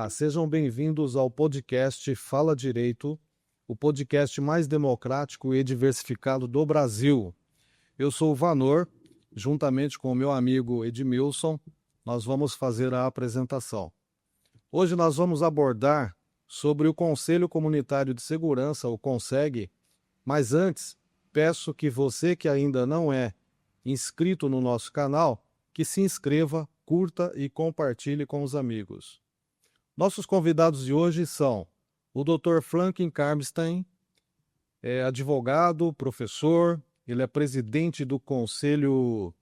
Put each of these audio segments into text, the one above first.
Olá, sejam bem-vindos ao podcast Fala Direito, o podcast mais democrático e diversificado do Brasil. Eu sou o Vanor, juntamente com o meu amigo Edmilson, nós vamos fazer a apresentação. Hoje nós vamos abordar sobre o Conselho Comunitário de Segurança, o CONSEG, mas antes, peço que você que ainda não é inscrito no nosso canal, que se inscreva, curta e compartilhe com os amigos. Nossos convidados de hoje são o Dr. Franklin Karbstein, advogado, professor, ele é presidente do Conselho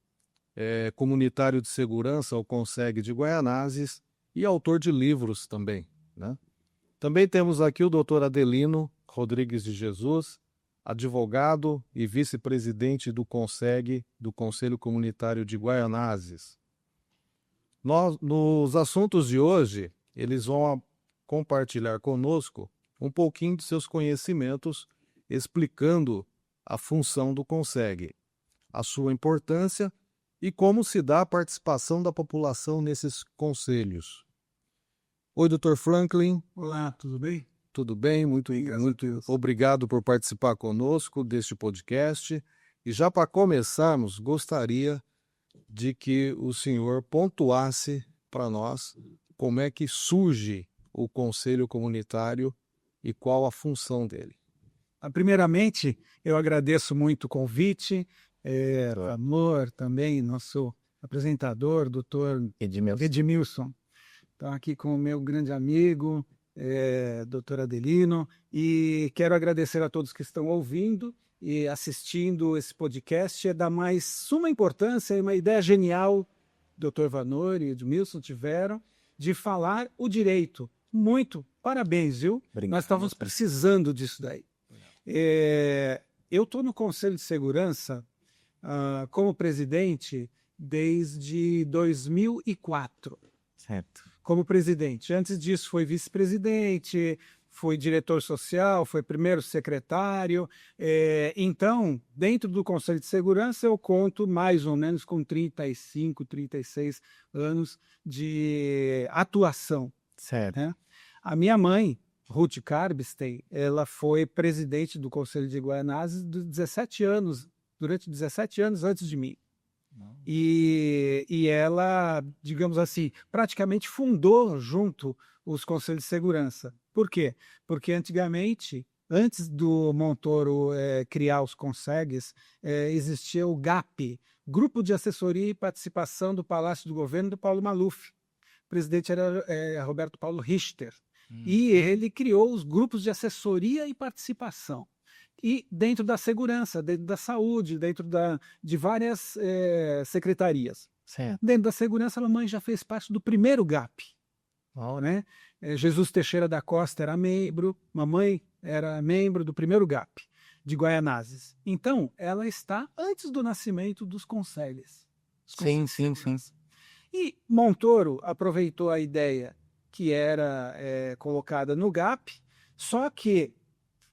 Comunitário de Segurança, o CONSEG de Guaianazes, e autor de livros também, né? Também temos aqui o Dr. Adelino Rodrigues de Jesus, advogado e vice-presidente do CONSEG, do Conselho Comunitário de Guaianazes. Nos assuntos de hoje, eles vão compartilhar conosco um pouquinho de seus conhecimentos, explicando a função do CONSEG, a sua importância e como se dá a participação da população nesses conselhos. Oi, Dr. Franklin. Olá, tudo bem? Tudo bem, muito obrigado por participar conosco deste podcast. E já para começarmos, gostaria de que o senhor pontuasse para nós como é que surge o Conselho Comunitário e qual a função dele. Primeiramente, eu agradeço muito o convite, Amor também, nosso apresentador, doutor Edmilson. Estou aqui com o meu grande amigo, doutor Adelino, e quero agradecer a todos que estão ouvindo e assistindo esse podcast. É da mais suma importância, é uma ideia genial, doutor Vanor e Edmilson tiveram, de falar o direito. Muito parabéns, viu? Obrigado. Nós estávamos precisando disso daí. Eu estou no Conselho de Segurança como presidente desde 2004. Certo. Como presidente. Antes disso, foi vice-presidente, foi diretor social, foi primeiro secretário. Então, dentro do Conselho de Segurança, eu conto mais ou menos com 35, 36 anos de atuação. Certo. Né? A minha mãe, Ruth Karbstein, ela foi presidente do Conselho de Guaianazes durante 17 anos antes de mim. E ela, digamos assim, praticamente fundou junto os Conselhos de Segurança. Por quê? Porque antigamente, antes do Montoro criar os CONSEGs, existia o GAP, Grupo de Assessoria e Participação do Palácio do Governo do Paulo Maluf. O presidente era Roberto Paulo Richter. E ele criou os grupos de assessoria e participação. E dentro da segurança, dentro da saúde, dentro de várias secretarias. Certo. Dentro da segurança, a mamãe já fez parte do primeiro GAP. Né? Jesus Teixeira da Costa era membro, mamãe era membro do primeiro GAP de Guaianazes. Então, ela está antes do nascimento dos conselhos. Sim. E Montoro aproveitou a ideia que era colocada no GAP, só que,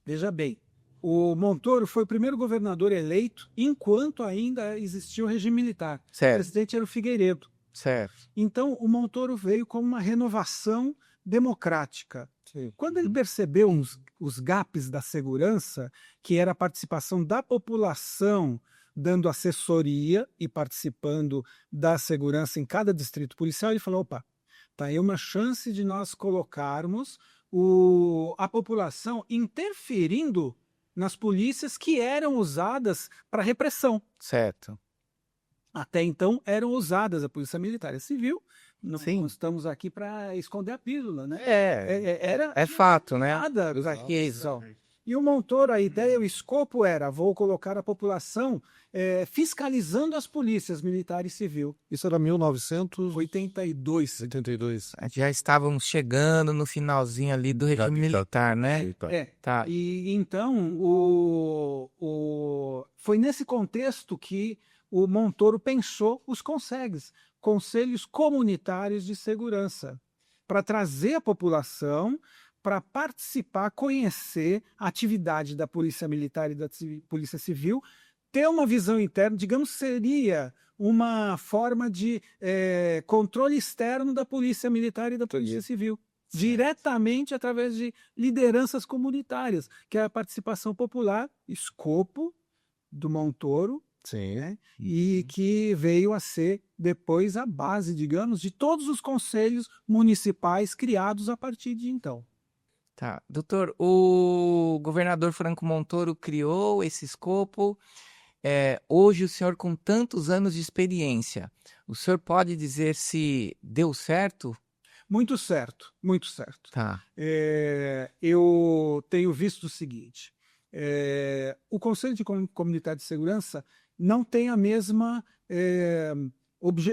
veja bem, o Montoro foi o primeiro governador eleito enquanto ainda existia o regime militar. Certo. O presidente era o Figueiredo. Certo. Então, o Montoro veio como uma renovação democrática. Sim. Quando ele percebeu os gaps da segurança, que era a participação da população dando assessoria e participando da segurança em cada distrito policial, ele falou, opa, tá aí uma chance de nós colocarmos a população interferindo nas polícias que eram usadas para repressão. Certo. Até então eram usadas a polícia militar e civil. Não estamos aqui para esconder a pílula, né? É fato, né? Nada para isso. E o Montoro, a ideia, o escopo era, vou colocar a população fiscalizando as polícias militar e civil. Isso era 1982. 82. Já estávamos chegando no finalzinho ali do regime militar, né? Tá. E então, foi nesse contexto que o Montoro pensou os CONSEGs, Conselhos Comunitários de Segurança, para trazer a população para participar, conhecer a atividade da Polícia Militar e da Polícia Civil, ter uma visão interna, digamos, seria uma forma de controle externo da Polícia Militar e da Polícia Civil. diretamente através de lideranças comunitárias, que é a participação popular, escopo do Montoro, Sim. né? E que veio a ser depois a base, digamos, de todos os conselhos municipais criados a partir de então. Tá. Doutor, o governador Franco Montoro criou esse escopo. Hoje, o senhor, com tantos anos de experiência, o senhor pode dizer se deu certo? Muito certo, muito certo. Tá. Eu tenho visto o seguinte: o Conselho de Comunitário de Segurança não tem a mesma,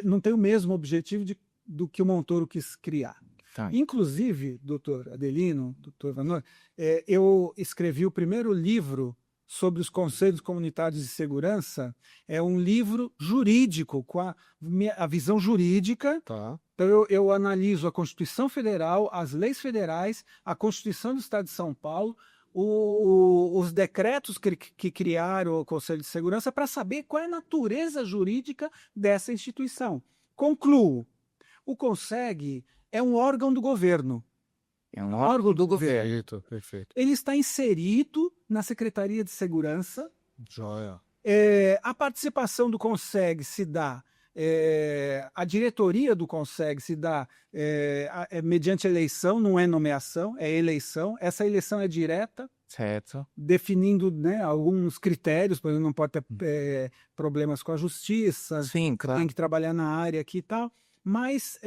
não tem o mesmo objetivo do que o Montoro quis criar. Tá. Inclusive, doutor Adelino, doutor Vanor, eu escrevi o primeiro livro sobre os Conselhos Comunitários de Segurança. É um livro jurídico, com a visão jurídica. Tá. Então, eu analiso a Constituição Federal, as leis federais, a Constituição do Estado de São Paulo, os decretos que criaram o Conselho de Segurança, para saber qual é a natureza jurídica dessa instituição. Concluo: o CONSEG é um órgão do governo. É um órgão do governo. Perfeito, perfeito. Ele está inserido na Secretaria de Segurança. Joia. A participação do CONSEG se dá, a diretoria do CONSEG se dá mediante eleição, não é nomeação, é eleição. Essa eleição é direta, Certo. definindo, né, alguns critérios, por exemplo, não pode ter problemas com a justiça, Sim, claro. tem que trabalhar na área aqui e tal. Mas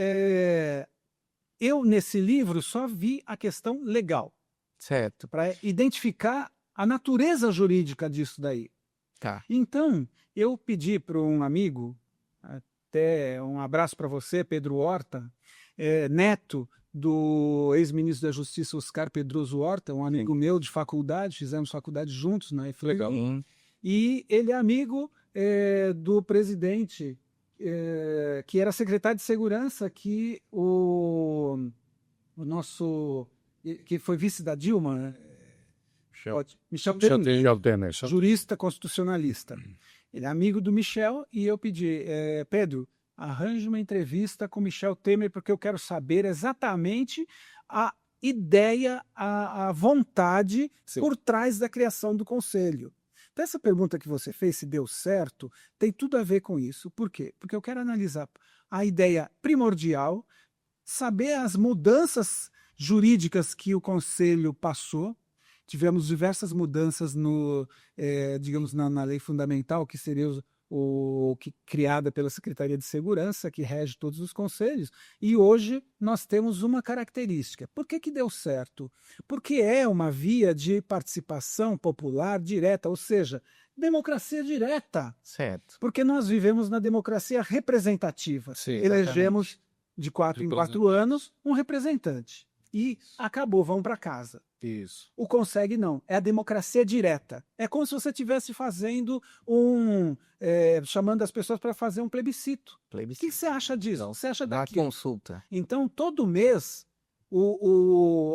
eu, nesse livro, só vi a questão legal, Certo. para identificar a natureza jurídica disso daí. Tá. Então, eu pedi para um amigo, até um abraço para você, Pedro Horta, neto do ex-ministro da Justiça, Oscar Pedroso Horta, um amigo meu de faculdade, fizemos faculdade juntos na FLU. Legal. Sim. E ele é amigo do presidente, que era secretário de Segurança, que o nosso, que foi vice da Dilma, Michel Temer, jurista constitucionalista. Ele é amigo do Michel, e eu pedi: Pedro, arranje uma entrevista com Michel Temer, porque eu quero saber exatamente a ideia, a vontade por trás da criação do Conselho. Então, essa pergunta que você fez, se deu certo, tem tudo a ver com isso. Por quê? Porque eu quero analisar a ideia primordial, saber as mudanças jurídicas que o Conselho passou. Tivemos diversas mudanças digamos, na lei fundamental, que seria criada pela Secretaria de Segurança, que rege todos os conselhos. E hoje nós temos uma característica. Por que deu certo? Porque é uma via de participação popular direta, ou seja, democracia direta. Certo. Porque nós vivemos na democracia representativa. Sim, elegemos de 4 em 4 anos um representante. E acabou, vão para casa. Isso. O CONSEG não, é a democracia direta. É como se você estivesse fazendo chamando as pessoas para fazer um plebiscito. O que você acha disso? Você acha daquilo? Consulta. Então, todo mês,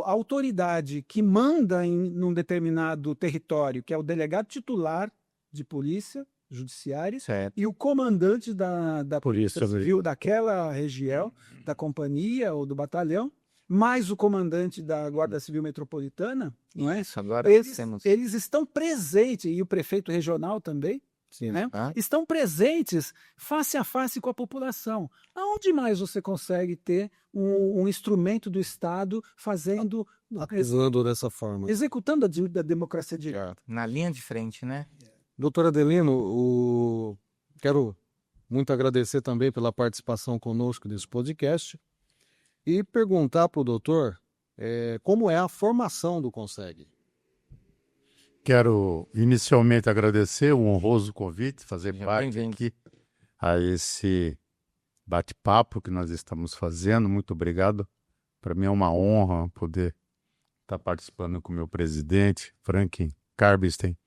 a autoridade que manda num determinado território, que é o delegado titular de polícia judiciária, Certo. e o comandante da Polícia Civil daquela região, da companhia ou do batalhão, mais o comandante da Guarda Civil Metropolitana, não é? Isso, agora eles estão presentes, e o prefeito regional também, Sim. né? Estão presentes face a face com a população. Aonde mais você consegue ter um instrumento do Estado fazendo... Atuando dessa forma. Executando a democracia direta. Na linha de frente, né? Doutor Adelino, quero muito agradecer também pela participação conosco nesse podcast e perguntar para o doutor como é a formação do CONSEG. Quero inicialmente agradecer o honroso convite, fazer parte aqui a esse bate-papo que nós estamos fazendo. Muito obrigado. Para mim é uma honra poder estar participando com o meu presidente, Franklin Carbstein,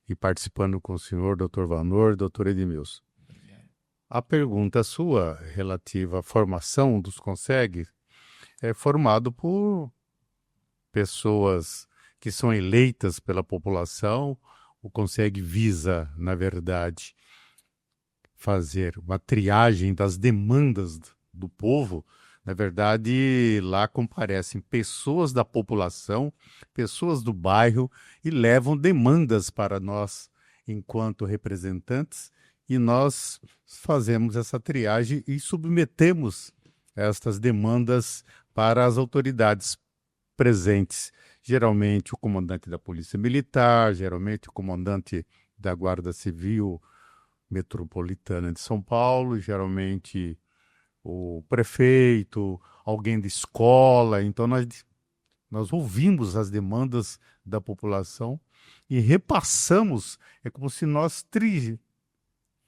e participando com o senhor, Dr. Vanor e Dr. Edmilson. A pergunta sua relativa à formação dos CONSEG é formado por pessoas que são eleitas pela população. O CONSEG visa, na verdade, fazer uma triagem das demandas do povo, Na verdade, lá comparecem pessoas da população, pessoas do bairro e levam demandas para nós, enquanto representantes, e nós fazemos essa triagem e submetemos estas demandas para as autoridades presentes. Geralmente o comandante da Polícia Militar, geralmente o comandante da Guarda Civil Metropolitana de São Paulo, geralmente o prefeito, alguém de escola. Então nós ouvimos as demandas da população e repassamos, é como se nós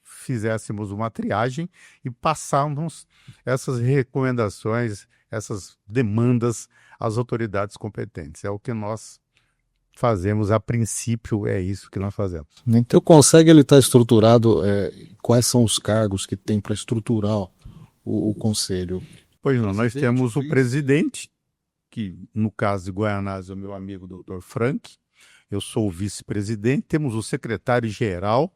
fizéssemos uma triagem e passássemos essas recomendações, essas demandas às autoridades competentes. É o que nós fazemos a princípio, é isso que nós fazemos. Então o Conselho ele está estruturado, quais são os cargos que tem para estruturar o Conselho? Pois não, nós temos o presidente, que no caso de Guaianazes é o meu amigo Dr. Frank, eu sou o vice-presidente, temos o secretário-geral,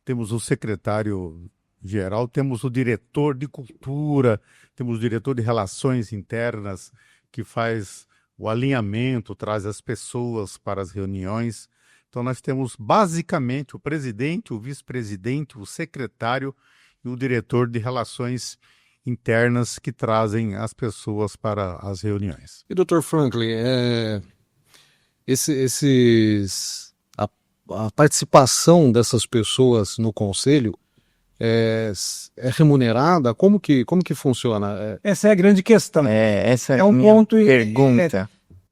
temos o diretor de cultura, temos o diretor de relações internas, que faz o alinhamento, traz as pessoas para as reuniões. Então nós temos basicamente o presidente, o vice-presidente, o secretário e o diretor de relações internas que trazem as pessoas para as reuniões. E Dr. Franklin, a participação dessas pessoas no Conselho é remunerada? Como que funciona? Essa é a grande questão. Essa É um minha ponto pergunta.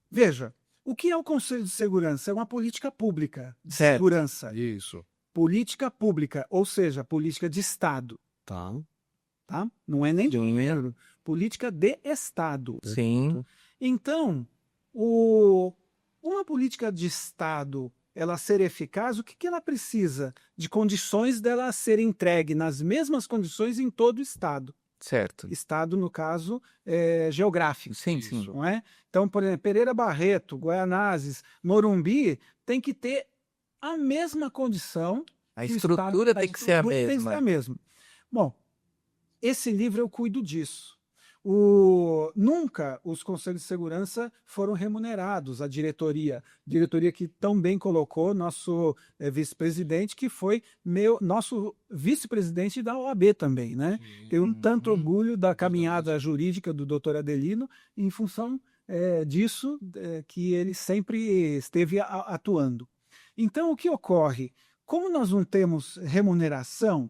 Veja, o que é o Conselho de Segurança? É uma política pública de Certo. segurança. Isso. Política pública, ou seja, política de Estado. Tá. Tá? Não é nem de dinheiro, política de Estado. Sim. Então, uma política de Estado, ela ser eficaz, o que ela precisa? De condições dela ser entregue nas mesmas condições em todo o Estado. Certo. Estado, no caso, geográfico. Sim, sim. Não é? Então, por exemplo, Pereira Barreto, Guaianazes, Morumbi, tem que ter a mesma condição. A estrutura tem que ser a mesma. Tem que ser a mesma. Bom, esse livro eu cuido disso. Nunca os conselhos de segurança foram remunerados, a diretoria que tão bem colocou nosso vice-presidente, que foi nosso vice-presidente da OAB também, né? Tenho um tanto orgulho da caminhada jurídica do doutor Adelino em função disso que ele sempre esteve atuando. Então, o que ocorre? Como nós não temos remuneração,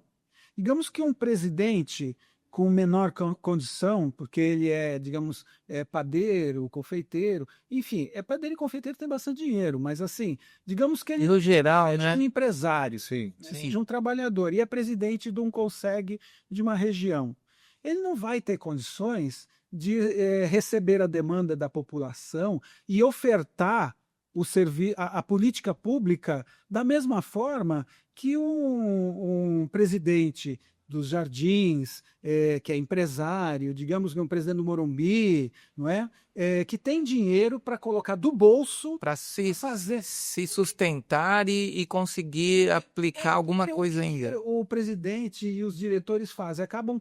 digamos que um presidente com menor condição, porque ele digamos, padeiro, confeiteiro, enfim, padeiro e confeiteiro tem bastante dinheiro, mas assim, digamos que ele No geral, é um empresário, Sim. seja um trabalhador, e é presidente de um conseg de uma região. Ele não vai ter condições de receber a demanda da população e ofertar a política pública da mesma forma que um presidente dos Jardins, que é empresário, digamos que é um presidente do Morumbi, não é? Que tem dinheiro para colocar do bolso para se sustentar e conseguir aplicar alguma coisa ainda. O presidente e os diretores fazem, acabam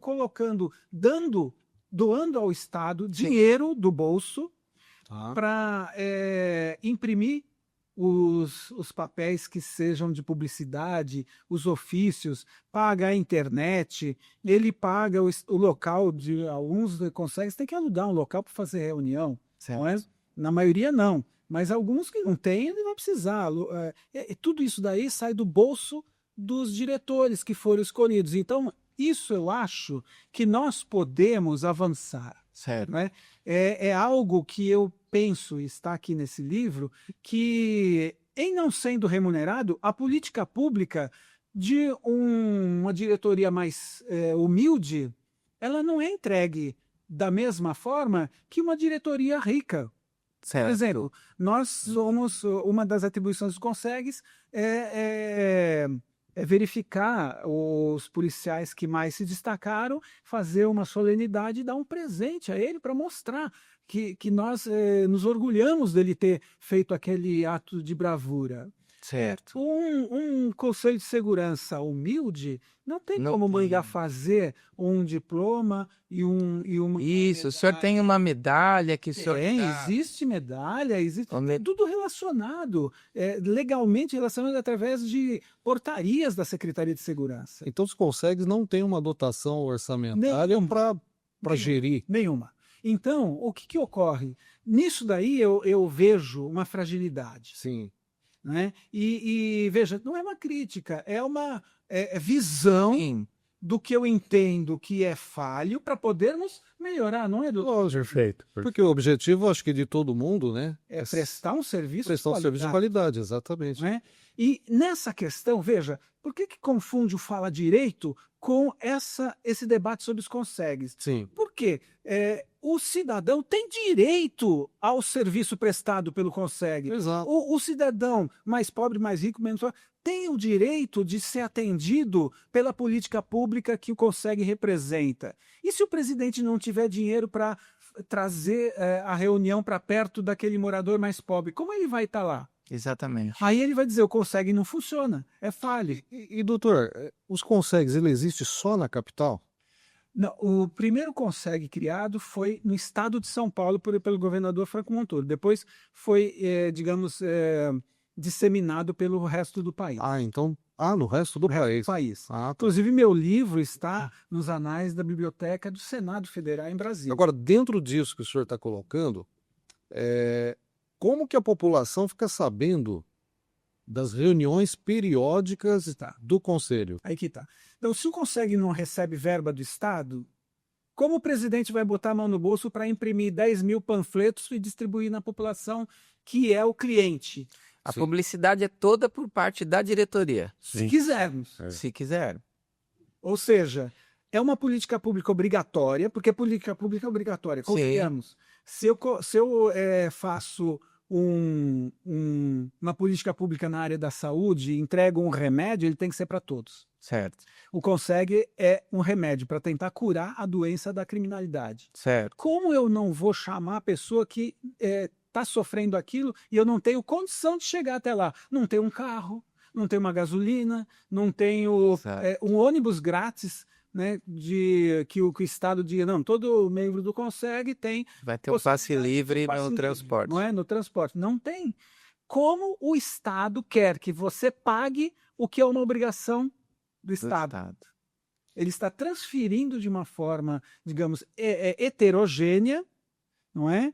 doando ao Estado dinheiro do bolso para imprimir os papéis que sejam de publicidade, os ofícios, paga a internet, ele paga o local de alguns conseguem, tem que alugar um local para fazer reunião, não é? Na maioria não, mas alguns que não têm, ele vai precisar. Tudo isso daí sai do bolso dos diretores que foram escolhidos. Então, isso eu acho que nós podemos avançar. Certo. Não é? É algo que eu penso, e está aqui nesse livro, que, em não sendo remunerado, a política pública de uma diretoria mais humilde, ela não é entregue da mesma forma que uma diretoria rica. Certo. Por exemplo, nós somos, uma das atribuições dos consegues é verificar os policiais que mais se destacaram, fazer uma solenidade e dar um presente a ele para mostrar que nós nos orgulhamos dele ter feito aquele ato de bravura. Certo. Um conselho de segurança humilde não tem como mangar fazer um diploma e uma Isso, o senhor tem uma medalha que o senhor existe medalha, existe tudo relacionado, legalmente relacionado através de portarias da Secretaria de Segurança. Então os CONSEGs não têm uma dotação orçamentária para gerir. Nenhuma. Então, o que ocorre? Nisso daí eu vejo uma fragilidade. Sim. Né? E veja, não é uma crítica, é uma visão do que eu entendo que é falho para podermos melhorar, não é, doutor? Perfeito. Porque o objetivo, acho que de todo mundo, né, é prestar um serviço de qualidade, exatamente. Né? E nessa questão, veja, por que confunde o fala direito com esse debate sobre os CONSEGs? Sim. Porque o cidadão tem direito ao serviço prestado pelo CONSEG. Exato. O cidadão mais pobre, mais rico, menos pobre, tem o direito de ser atendido pela política pública que o CONSEG representa. E se o presidente não tiver dinheiro para trazer a reunião para perto daquele morador mais pobre, como ele vai estar lá? Exatamente. Aí ele vai dizer, o CONSEG não funciona, é falho. E doutor, os CONSEGs, ele existe só na capital? Não, o primeiro CONSEG criado foi no estado de São Paulo pelo governador Franco Montoro. Depois foi, disseminado pelo resto do país. Então, no resto do país. Tá. Inclusive, meu livro está nos anais da Biblioteca do Senado Federal em Brasília. Agora, dentro disso que o senhor está colocando, como que a população fica sabendo das reuniões periódicas do Conselho? Aí que tá. Então, se o CONSEG não recebe verba do Estado, como o presidente vai botar a mão no bolso para imprimir 10 mil panfletos e distribuir na população que é o cliente? A publicidade é toda por parte da diretoria. Se quisermos. Se quiser. Ou seja, é uma política pública obrigatória, porque política pública é obrigatória. Confiamos. Se eu faço uma política pública na área da saúde, entrego um remédio, ele tem que ser para todos. Certo. O CONSEG é um remédio para tentar curar a doença da criminalidade. Certo. Como eu não vou chamar a pessoa que está sofrendo aquilo e eu não tenho condição de chegar até lá? Não tenho um carro, não tenho uma gasolina, não tenho um ônibus grátis, né, que o Estado diga, não, todo membro do CONSEG tem... Vai ter o passe livre no transporte. Não é? No transporte. Não tem. Como o Estado quer que você pague o que é uma obrigação do Estado? Ele está transferindo de uma forma, digamos, heterogênea, não é?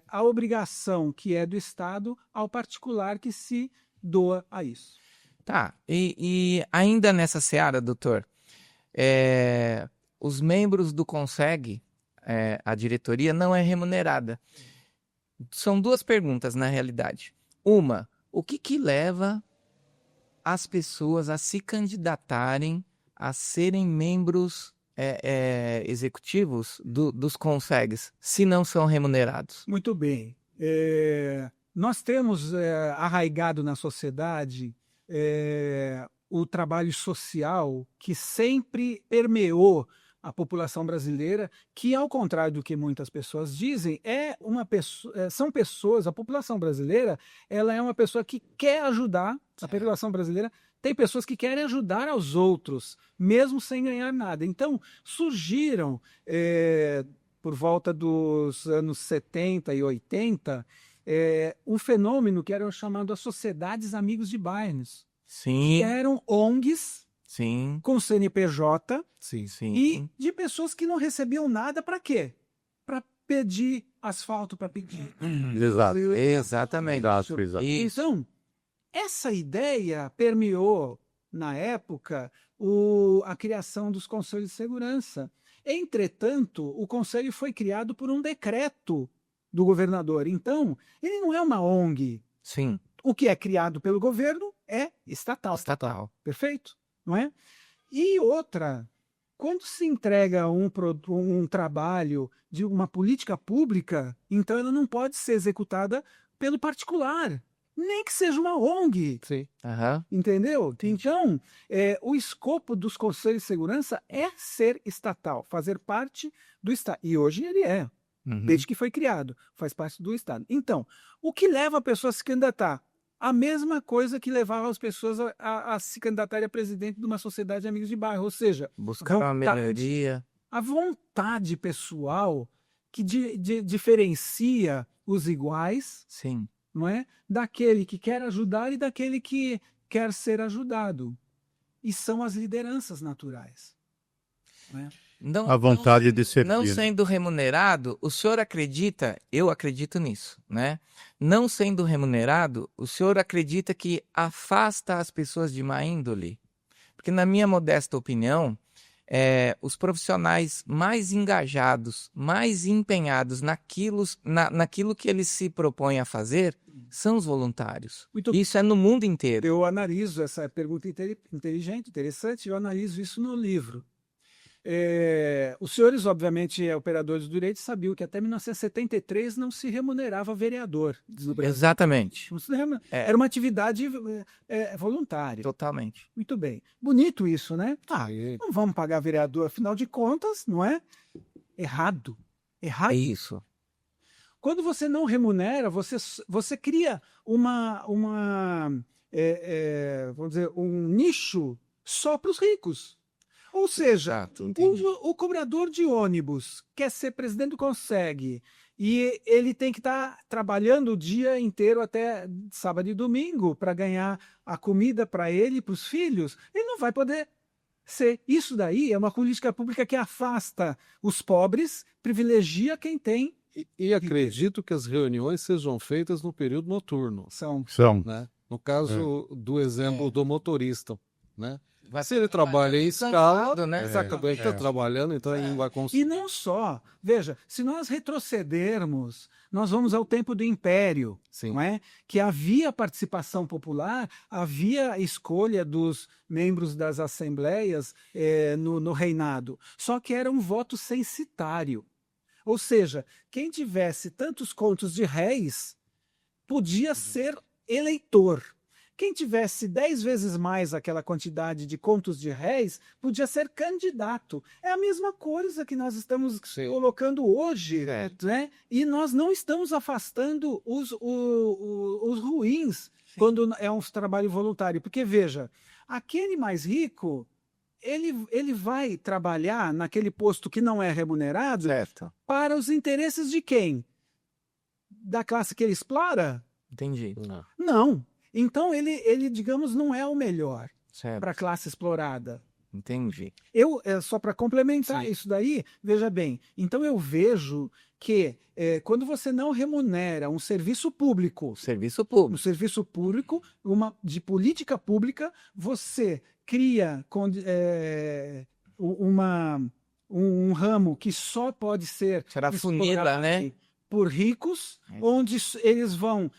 A obrigação que é do Estado ao particular que se doa a isso. Tá. E ainda nessa seara, doutor, os membros do CONSEG, a diretoria, não é remunerada. São duas perguntas, na realidade. Uma, o que leva as pessoas a se candidatarem a serem membros executivos dos CONSEGs, se não são remunerados? Muito bem. Nós temos arraigado na sociedade o trabalho social que sempre permeou a população brasileira, que, ao contrário do que muitas pessoas dizem, são pessoas, a população brasileira, ela é uma pessoa que quer ajudar, a população brasileira tem pessoas que querem ajudar aos outros, mesmo sem ganhar nada. Então, surgiram, por volta dos anos 70 e 80, um fenômeno que era chamado as Sociedades Amigos de Bairros. Sim. Que eram ONGs, sim, com CNPJ, sim. E de pessoas que não recebiam nada para quê? Para pedir asfalto, para pedir. Exato. Exatamente. Exato. Então, essa ideia permeou, na época, a criação dos conselhos de segurança. Entretanto, o conselho foi criado por um decreto do governador. Então, ele não é uma ONG. Sim. O que é criado pelo governo é estatal. Estatal. Perfeito? Não é? E outra, quando se entrega um trabalho de uma política pública, então ela não pode ser executada pelo particular, nem que seja uma ONG. Sim. Entendeu? Então, o escopo dos conselhos de segurança é ser estatal, fazer parte do Estado. E hoje ele é. Desde que foi criado, faz parte do Estado. Então, o que leva a pessoa a se candidatar? a mesma coisa que levava as pessoas a se candidatarem a presidente de uma sociedade de amigos de bairro, ou seja, Buscar uma melhoria. a vontade pessoal que diferencia os iguais, Sim. não é? Daquele que quer ajudar e daquele que quer ser ajudado. E são as lideranças naturais. Não é? Não, A vontade de servir. não sendo remunerado, o senhor acredita, eu acredito nisso, né? Não sendo remunerado, o senhor acredita que afasta as pessoas de má índole? Porque na minha modesta opinião, os profissionais mais engajados, mais empenhados naquilo que eles se propõem a fazer, são os voluntários. Isso é no mundo inteiro. Eu analiso essa pergunta inteligente, interessante, eu analiso isso no livro. Os senhores, obviamente, operadores do direito, sabiam que até 1973 não se remunerava vereador no Brasil. Exatamente. Era uma atividade voluntária. Totalmente. Muito bem. Bonito isso, né? Não vamos pagar vereador, afinal de contas, não é? Errado. É isso. Quando você não remunera, você cria vamos dizer, um nicho só para os ricos. Ou seja, o cobrador de ônibus quer ser presidente do Conseg e ele tem que estar trabalhando o dia inteiro até sábado e domingo para ganhar a comida para ele e para os filhos. Ele não vai poder ser. Isso daí é uma política pública que afasta os pobres, privilegia quem tem. E acredito que as reuniões sejam feitas no período noturno. São. Né? No caso do exemplo do motorista, né? Se ele trabalha em escala, né? Exatamente, está trabalhando, então ele vai conseguir. E não só. Veja, se nós retrocedermos, nós vamos ao tempo do Império, não é? Que havia participação popular, havia escolha dos membros das assembleias no reinado, só que era um voto censitário. Ou seja, quem tivesse tantos contos de réis podia ser eleitor. Quem tivesse 10 vezes mais aquela quantidade de contos de réis podia ser candidato. É a mesma coisa que nós estamos colocando hoje, né? E nós não estamos afastando os ruins quando é um trabalho voluntário. Porque, veja, aquele mais rico, ele vai trabalhar naquele posto que não é remunerado para os interesses de quem? Da classe que ele explora? Entendi. Não. Então, ele, digamos, não é o melhor para a classe explorada. Entendi. Só para complementar isso daí, veja bem, então eu vejo que quando você não remunera um serviço público, de política pública, você cria um ramo que só pode ser funila, né? por ricos, onde eles vão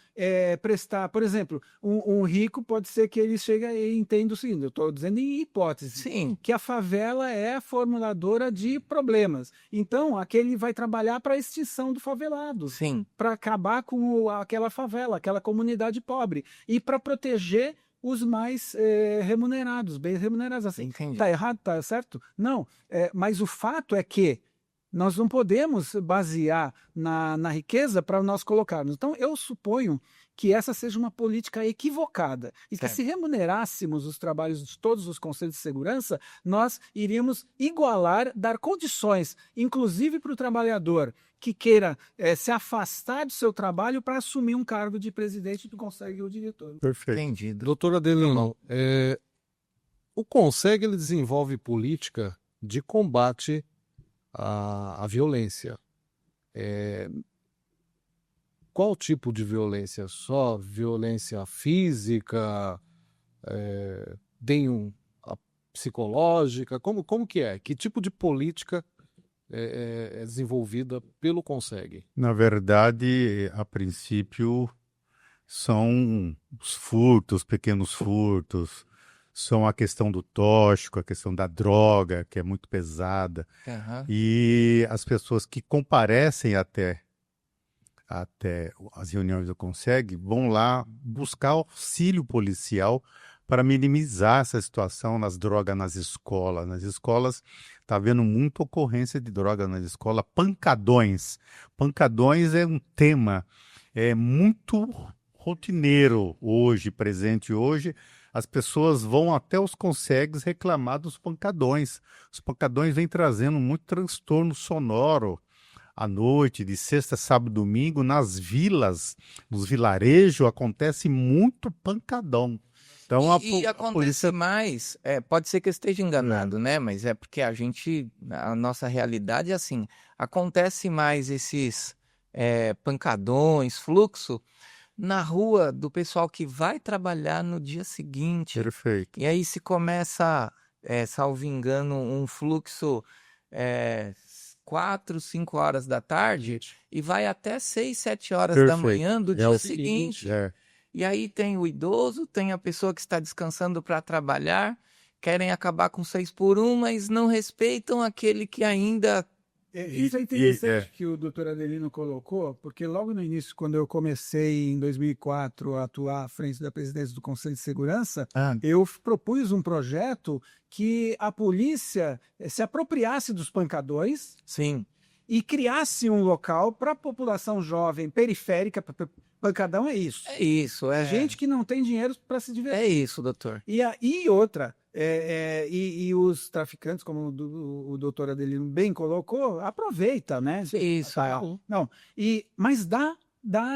prestar, por exemplo, um rico pode ser que ele chegue e entenda o seguinte, eu estou dizendo em hipótese, que a favela é a formuladora de problemas. Então, aquele vai trabalhar para a extinção do favelado, para acabar com aquela favela, aquela comunidade pobre, e para proteger os mais remunerados, bem remunerados. Assim. Está errado? Está certo? Não. Mas o fato é que nós não podemos basear na riqueza para nós colocarmos. Então, eu suponho que essa seja uma política equivocada e que se remunerássemos os trabalhos de todos os conselhos de segurança, nós iríamos igualar, dar condições, inclusive para o trabalhador que queira se afastar do seu trabalho para assumir um cargo de presidente do Conseg ou diretor. Perfeito. Entendido. Doutor Adelino, o Conseg ele desenvolve política de combate à violência. Qual tipo de violência? Só violência física? Psicológica? Como que é? Que tipo de política é desenvolvida pelo Conseg? Na verdade, a princípio, são os furtos, pequenos furtos, são a questão do tóxico, a questão da droga, que é muito pesada. E as pessoas que comparecem até as reuniões do Conseg vão lá buscar auxílio policial para minimizar essa situação nas drogas nas escolas. Nas escolas está havendo muita ocorrência de droga nas escolas. Pancadões. Pancadões é um tema muito rotineiro hoje, presente hoje. As pessoas vão até os consegues reclamar dos pancadões. Os pancadões vêm trazendo muito transtorno sonoro à noite, de sexta, sábado, domingo. Nas vilas, nos vilarejos, acontece muito pancadão. Então, e acontece polícia... mais, pode ser que eu esteja enganado, né? Mas é porque a nossa realidade é assim, acontece mais esses pancadões, fluxo, na rua do pessoal que vai trabalhar no dia seguinte. Perfeito. E aí se começa, salvo engano, um fluxo 4, 5 horas da tarde e vai até 6, 7 horas da manhã do dia seguinte. E aí tem o idoso, tem a pessoa que está descansando para trabalhar, querem acabar com 6 por 1, mas não respeitam aquele que ainda... Isso é interessante que o doutor Adelino colocou, porque logo no início, quando eu comecei em 2004 a atuar à frente da presidência do Conselho de Segurança, eu propus um projeto que a polícia se apropriasse dos pancadões. Sim. E criasse um local para a população jovem periférica. Pancadão é isso. É isso. É gente que não tem dinheiro para se divertir. É isso, doutor. E outra, e os traficantes, como o doutor Adelino bem colocou, aproveita, né? Isso. Não, mas dá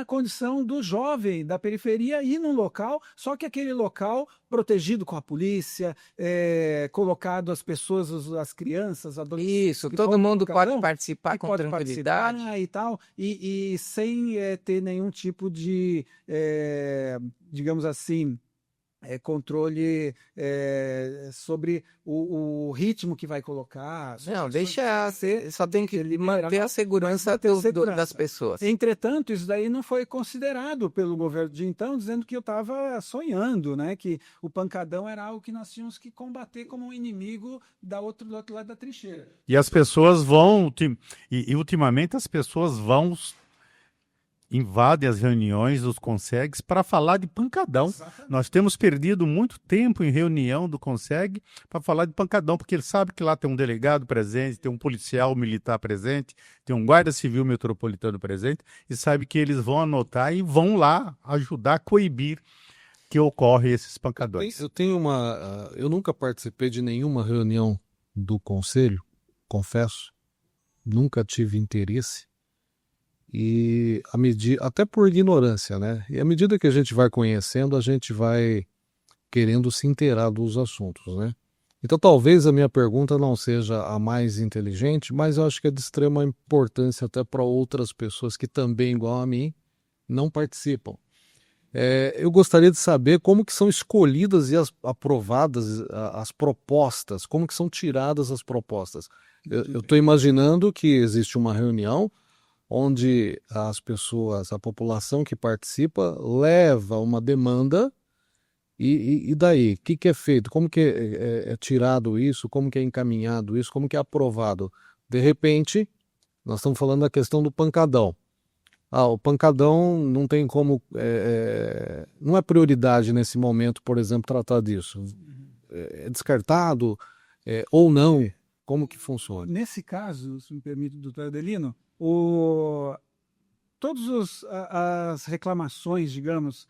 a condição do jovem da periferia ir num local, só que aquele local protegido com a polícia, colocado as pessoas, as crianças, adolescentes. Isso, todo mundo pode participar com tranquilidade. E tal, e sem ter nenhum tipo de, digamos assim, controle sobre o ritmo que vai colocar. Não, só tem que manter a segurança das pessoas. Entretanto, isso daí não foi considerado pelo governo de então, dizendo que eu estava sonhando, né? Que o pancadão era algo que nós tínhamos que combater como um inimigo do outro lado da trincheira. E as pessoas vão, e ultimamente as pessoas vão... invadem as reuniões dos consegues para falar de pancadão. Exatamente. Nós temos perdido muito tempo em reunião do consegue para falar de pancadão, porque ele sabe que lá tem um delegado presente, tem um policial militar presente, tem um guarda civil metropolitano presente, e sabe que eles vão anotar e vão lá ajudar a coibir que ocorre esses pancadões. Eu nunca participei de nenhuma reunião do conselho, confesso, nunca tive interesse. E até por ignorância, né? E à medida que a gente vai conhecendo, a gente vai querendo se inteirar dos assuntos, né? Então talvez a minha pergunta não seja a mais inteligente, mas eu acho que é de extrema importância até para outras pessoas que também, igual a mim, não participam. Eu gostaria de saber como que são escolhidas e aprovadas as propostas, como que são tiradas as propostas. Eu estou imaginando que existe uma reunião onde a população que participa leva uma demanda e daí? O que é feito? Como que é tirado isso? Como que é encaminhado isso? Como que é aprovado? De repente, nós estamos falando da questão do pancadão. O pancadão não tem como... não é prioridade nesse momento, por exemplo, tratar disso. É descartado ou não? Como que funciona? Nesse caso, se me permite, doutor Adelino, todas as reclamações, digamos,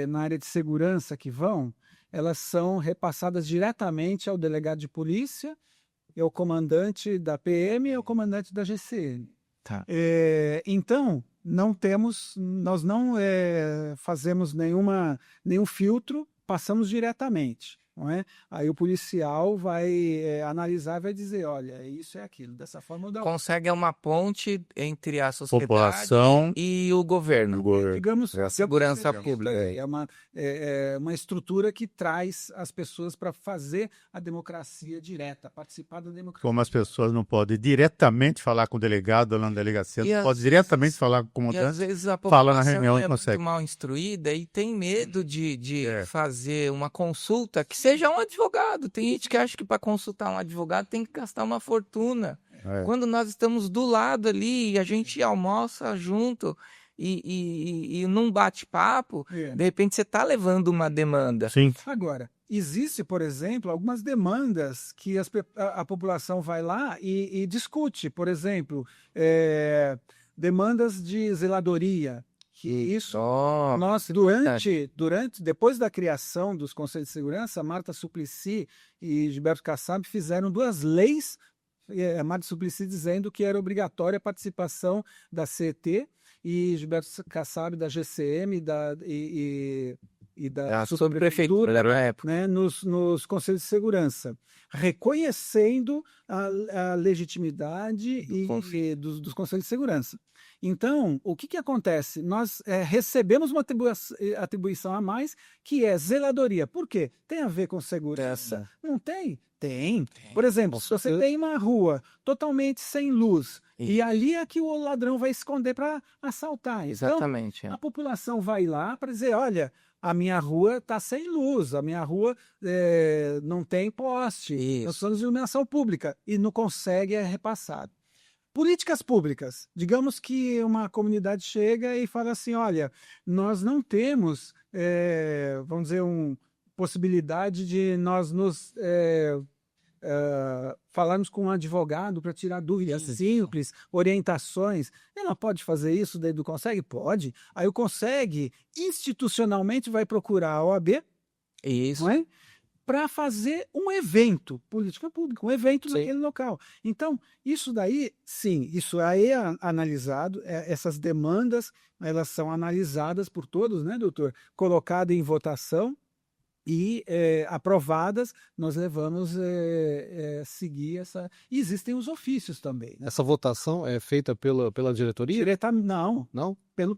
na área de segurança que elas são repassadas diretamente ao delegado de polícia, ao comandante da PM e ao comandante da GCM. Tá. Então, nós não fazemos nenhum filtro, passamos diretamente. Não é? Aí o policial vai analisar e vai dizer, olha, isso é aquilo, dessa forma ou da outra. Consegue uma ponte entre a sociedade população e o governo. Digamos, a segurança pública. É uma estrutura que traz as pessoas para fazer a democracia direta, participar da democracia. Como as pessoas não podem diretamente falar com o delegado ou na delegacia, não pode diretamente falar com o comandante, e às vezes a fala na reunião e consegue. Muito mal instruída e tem medo de fazer uma consulta que seja um advogado. Tem gente que acha que para consultar um advogado tem que gastar uma fortuna. Quando nós estamos do lado ali e a gente almoça junto e num bate-papo, de repente você está levando uma demanda. Sim. Agora, existe, por exemplo, algumas demandas que a população vai lá e discute. Por exemplo, demandas de zeladoria, Isso. Oh, Nós, depois da criação dos Conselhos de Segurança, Marta Suplicy e Gilberto Kassab fizeram 2 leis, a Marta Suplicy dizendo que era obrigatória a participação da CET e Gilberto Kassab da GCM e da subprefeitura da época, né, nos Conselhos de Segurança, reconhecendo a legitimidade dos Conselhos de Segurança. Então, o que acontece? Nós recebemos uma atribuição a mais, que é zeladoria. Por quê? Tem a ver com segurança? Não tem? Tem. Por exemplo, se você tem uma rua totalmente sem luz, e ali é que o ladrão vai esconder para assaltar. Exatamente. Então, a população vai lá para dizer, olha, a minha rua está sem luz, a minha rua não tem poste, nós precisamos de iluminação pública, e não consegue, é repassado. Políticas públicas. Digamos que uma comunidade chega e fala assim, olha, nós não temos, vamos dizer, possibilidade de nós nos falarmos com um advogado para tirar dúvidas simples, orientações. Ele não pode fazer isso, daí do Conseg? Pode. Aí o Conseg institucionalmente vai procurar a OAB, isso, não é? Para fazer um evento, política pública, um evento naquele local. Então, isso daí, sim, isso aí é analisado, essas demandas, elas são analisadas por todos, né, doutor? Colocadas em votação e aprovadas, nós levamos seguir essa... E existem os ofícios também. Essa votação é feita pela diretoria? Não. Não? Pela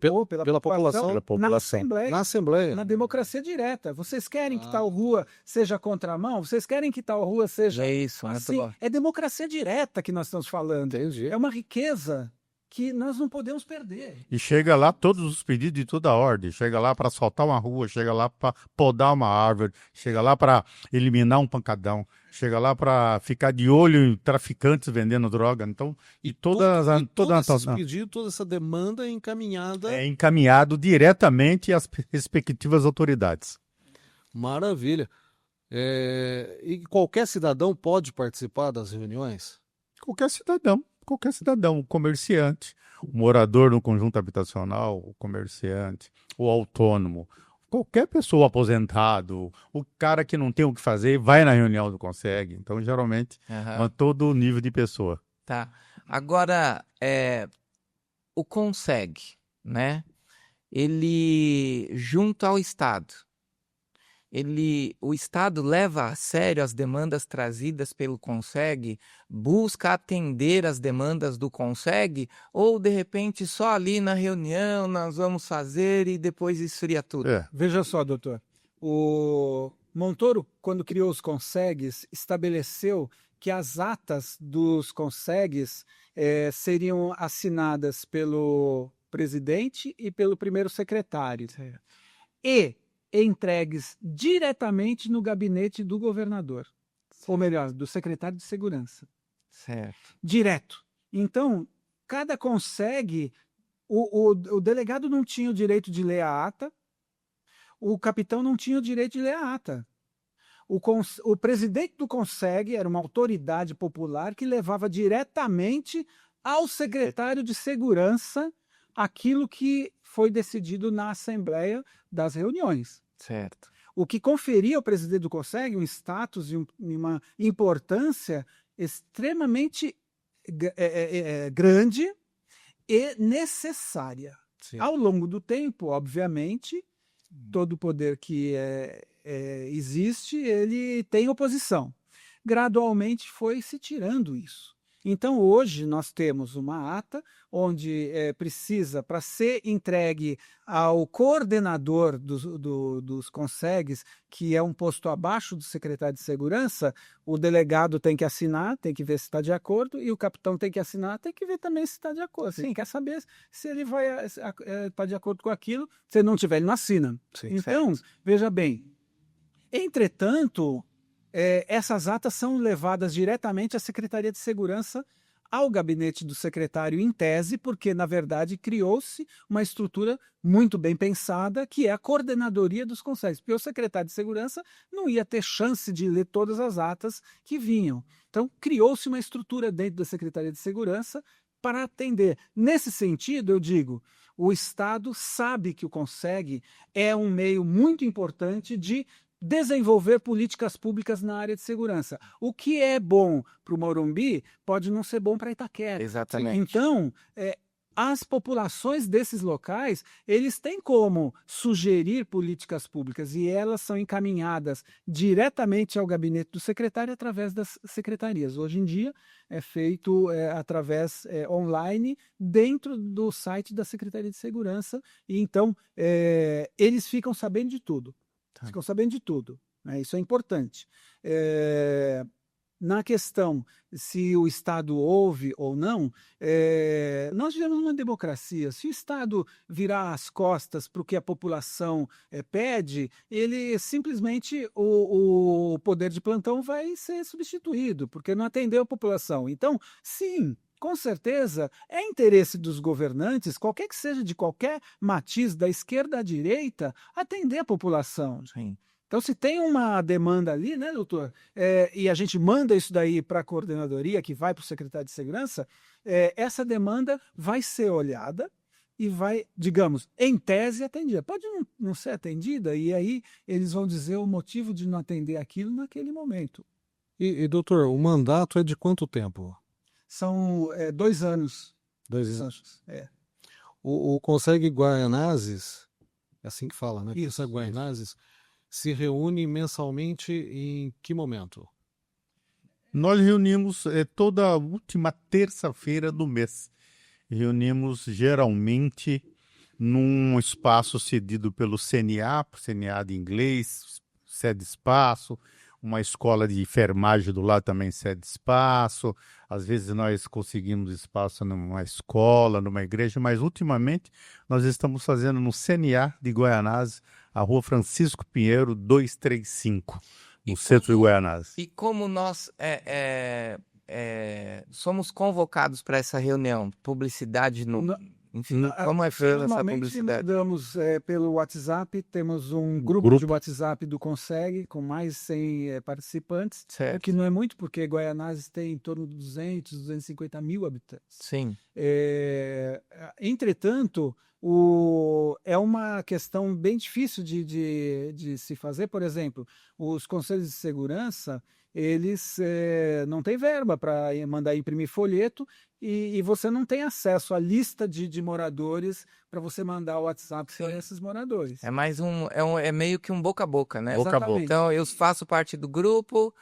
população? Pela população. Na Assembleia. Na democracia direta. Vocês querem que tal rua seja contramão? Vocês querem que tal rua seja... É isso. Assim, é democracia direta que nós estamos falando. Entendi. É uma riqueza que nós não podemos perder. E chega lá todos os pedidos de toda a ordem. Chega lá para asfaltar uma rua, chega lá para podar uma árvore, chega lá para eliminar um pancadão, chega lá para ficar de olho em traficantes vendendo droga. Então, todo esse pedido, toda essa demanda é encaminhada... É encaminhado diretamente às respectivas autoridades. Maravilha. E qualquer cidadão pode participar das reuniões? Qualquer cidadão, o comerciante, o morador no conjunto habitacional, o comerciante, o autônomo, qualquer pessoa, aposentado, o cara que não tem o que fazer, vai na reunião do Conseg. Então, geralmente, todo nível de pessoa. Tá. Agora, o Conseg, né? Ele, junto ao Estado, o Estado leva a sério as demandas trazidas pelo Conseg, busca atender as demandas do Conseg, ou de repente só ali na reunião nós vamos fazer e depois esfria tudo? Veja só, doutor, o Montoro, quando criou os Consegs, estabeleceu que as atas dos Consegs seriam assinadas pelo presidente e pelo primeiro secretário. E entregues diretamente no gabinete do governador, ou melhor, do secretário de segurança. Certo. Direto. Então, cada Conseg, o delegado não tinha o direito de ler a ata, o capitão não tinha o direito de ler a ata. O presidente do Conseg era uma autoridade popular que levava diretamente ao secretário de segurança aquilo que foi decidido na Assembleia das reuniões. Certo. O que conferia ao presidente do Conseg um status e uma importância extremamente grande e necessária. Sim. Ao longo do tempo, obviamente, todo o poder que existe, ele tem oposição. Gradualmente foi se tirando isso. Então, hoje, nós temos uma ata onde precisa, para ser entregue ao coordenador dos Consegs, que é um posto abaixo do secretário de segurança, o delegado tem que assinar, tem que ver se está de acordo, e o capitão tem que assinar, tem que ver também se está de acordo. Sim, quer saber se ele vai estar de acordo com aquilo. Se ele não tiver, ele não assina. Sim, então, veja bem, entretanto... essas atas são levadas diretamente à Secretaria de Segurança, ao gabinete do secretário em tese, porque, na verdade, criou-se uma estrutura muito bem pensada, que é a coordenadoria dos Consegs, porque o secretário de Segurança não ia ter chance de ler todas as atas que vinham. Então, criou-se uma estrutura dentro da Secretaria de Segurança para atender. Nesse sentido, eu digo, o Estado sabe que o CONSEG é um meio muito importante de desenvolver políticas públicas na área de segurança. O que é bom para o Morumbi pode não ser bom para Itaquera. Exatamente. Então, as populações desses locais, eles têm como sugerir políticas públicas e elas são encaminhadas diretamente ao gabinete do secretário através das secretarias. Hoje em dia é feito através online dentro do site da Secretaria de Segurança e então eles ficam sabendo de tudo. Ficam sabendo de tudo. Né? Isso é importante. Na questão se o Estado ouve ou não, nós vivemos numa democracia. Se o Estado virar as costas para o que a população pede, ele simplesmente, o poder de plantão vai ser substituído, porque não atendeu a população. Então, sim, com certeza, é interesse dos governantes, qualquer que seja de qualquer matiz, da esquerda à direita, atender a população. Sim. Então, se tem uma demanda ali, né, doutor, e a gente manda isso daí para a coordenadoria, que vai para o secretário de Segurança, essa demanda vai ser olhada e vai, digamos, em tese, atendida. Pode não ser atendida, e aí eles vão dizer o motivo de não atender aquilo naquele momento. E doutor, o mandato é de quanto tempo? São 2 anos. 2 anos. O CONSEG Guaianazes, é assim que fala, né? Isso. CONSEG Guaianazes se reúne mensalmente em que momento? Nós reunimos toda última terça-feira do mês. Reunimos geralmente num espaço cedido pelo CNA de inglês, cede espaço, uma escola de enfermagem do lado também cede espaço. Às vezes nós conseguimos espaço numa escola, numa igreja, mas ultimamente nós estamos fazendo no CNA de Guaianazes, a Rua Francisco Pinheiro, 235, no centro de Guaianazes. E como nós somos convocados para essa reunião, publicidade enfim, como é feita essa publicidade? Mandamos pelo WhatsApp, temos um grupo de WhatsApp do CONSEG com mais de 100 participantes, Certo. o que não é muito porque Guaianazes tem em torno de 200, 250 mil habitantes. Sim. Entretanto, é uma questão bem difícil de se fazer. Por exemplo, os conselhos de segurança, eles não têm verba para mandar imprimir folheto e você não tem acesso à lista de moradores para você mandar o WhatsApp para esses moradores. É mais é meio que um boca a boca, né? Boca a boca. Então eu faço parte do grupo,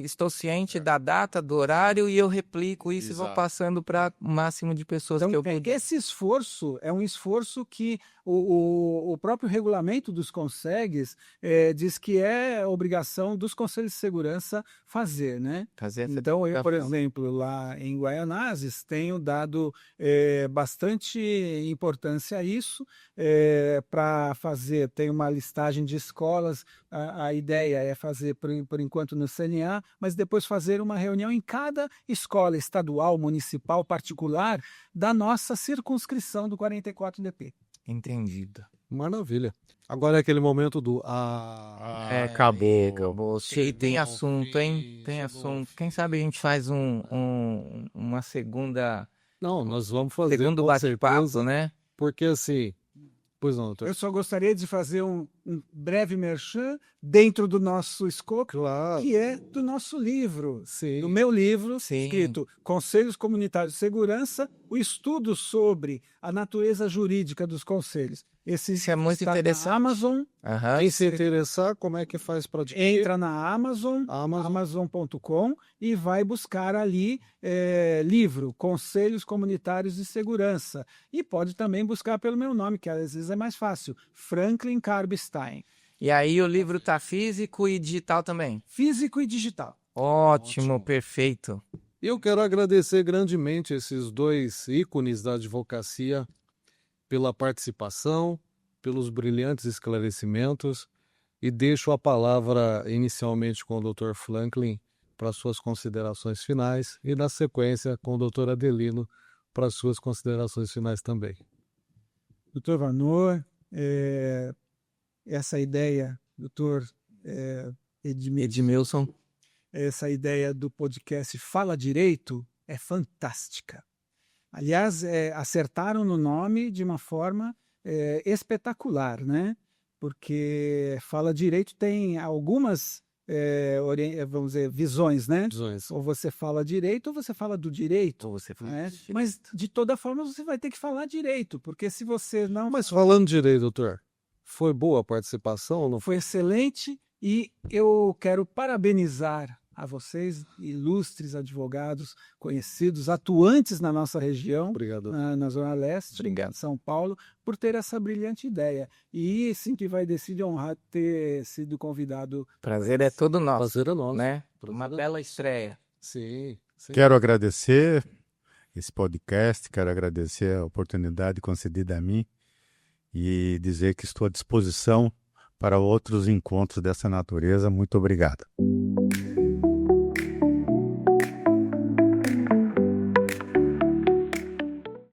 estou ciente da data, do horário e eu replico isso. Exato. E vou passando para o máximo de pessoas Então, que eu puder. esse esforço é um esforço que o próprio regulamento dos CONSEGs diz que é obrigação dos conselhos de segurança fazer, né? Então, eu, por exemplo, lá em Guaianazes, tenho dado bastante importância a isso, para fazer, tem uma listagem de escolas, a ideia é fazer, por enquanto, no CNA, mas depois fazer uma reunião em cada escola estadual, municipal, particular, da nossa circunscrição do 44DP. Entendido. Maravilha. Agora é aquele momento do... Acabou. Tem assunto, hein? Tem assunto. Quem sabe a gente faz uma segunda... Não, nós vamos fazer segundo com bate-papo, certeza, né? porque assim... Pois não, doutor. Eu só gostaria de fazer um breve merchan dentro do nosso escopo, Claro. que é do nosso livro, Sim. do meu livro, Sim. escrito Conselhos Comunitários de Segurança, o estudo sobre a natureza jurídica dos conselhos. Isso é muito está interessante. na Amazon. Aham. Quem se interessar, como é que faz para adquirir? Entra na Amazon, amazon.com, e vai buscar ali livro, Conselhos Comunitários de Segurança. E pode também buscar pelo meu nome, que às vezes é mais fácil, Franklin Karbstein. E aí o livro tá físico e digital também? Físico e digital. Ótimo. Perfeito. Eu quero agradecer grandemente esses 2 ícones da advocacia pela participação, pelos brilhantes esclarecimentos, e deixo a palavra inicialmente com o Dr. Franklin para suas considerações finais e, na sequência, com o Dr. Adelino para suas considerações finais também. Dr. Vanor, essa ideia, Dr. Edmilson. Essa ideia do podcast Fala Direito é fantástica. Aliás, acertaram no nome de uma forma espetacular, né? Porque Fala Direito tem algumas vamos dizer, visões, né? Ou você fala direito ou você fala do direito. Ou você fala né? Mas, de toda forma, você vai ter que falar direito, porque se você não... Mas falando direito, doutor, foi boa a participação ou não? Foi excelente e eu quero parabenizar a vocês, ilustres advogados, conhecidos, atuantes na nossa região, Obrigado. na Zona Leste, em São Paulo, por ter essa brilhante ideia. E sim que vai decidir honrar ter sido convidado. Prazer é todo nosso. Prazer é nosso. Né? Uma bela estreia. Sim. Quero agradecer esse podcast, quero agradecer a oportunidade concedida a mim e dizer que estou à disposição para outros encontros dessa natureza. Muito obrigado.